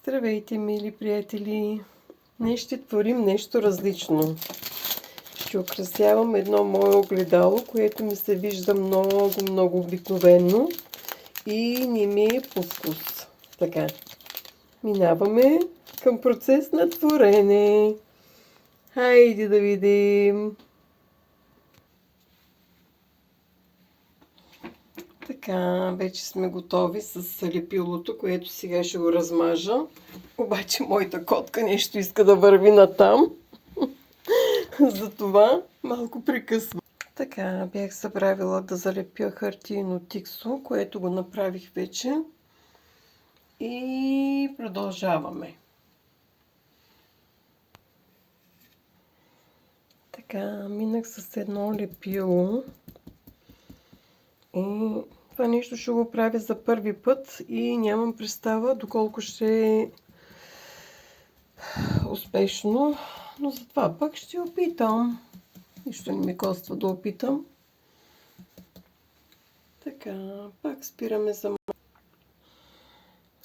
Здравейте, мили приятели! Днес ще творим нещо различно. Ще украсявам едно мое огледало, което ми се вижда много обикновено и не ми е по вкус. Така, минаваме към процес на творене. Хайде да видим! Така, вече сме готови с лепилото, което сега ще го размажа. Обаче моята котка нещо иска да върви натам. Затова малко прекъсвам. Така, бях забравила да залепя хартиено тиксо, което го направих вече. И продължаваме. Така, минах с едно лепило. И това нещо ще го правя за първи път и нямам представа доколко ще е успешно, но затова пък ще опитам. Нищо не ми коства да опитам. Така, пак спираме за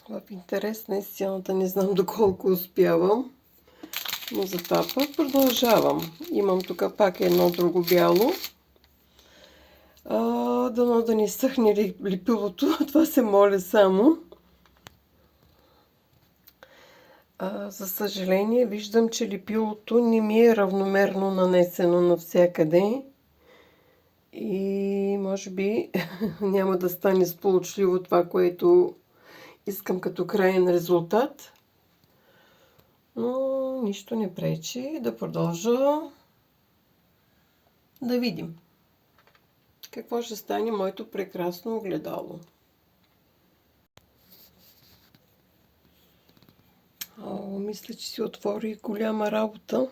в интерес на истината, не знам доколко успявам, но затова пък продължавам. Имам тук пак едно друго бяло. Дано да не съхне лепилото, това се моля само. За съжаление, виждам, че лепилото не ми е равномерно нанесено навсякъде. И може би няма да стане сполучливо това, което искам като краен резултат. Но нищо не пречи да продължа да видим какво ще стане моето прекрасно огледало. Мисля, че си отвори голяма работа.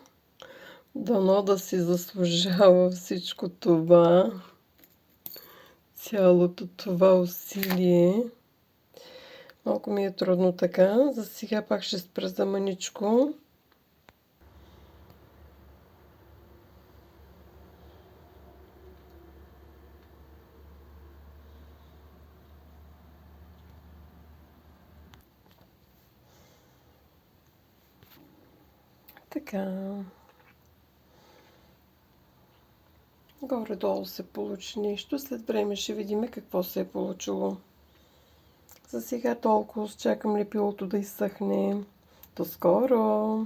Дано да си заслужава всичко това. Цялото това усилие. Малко ми е трудно така. За сега пак ще спра за мъничко. Така. Горе-долу се получи нещо. След време ще видим какво се е получило. За сега толкова. Чакам лепилото да изсъхне. До скоро!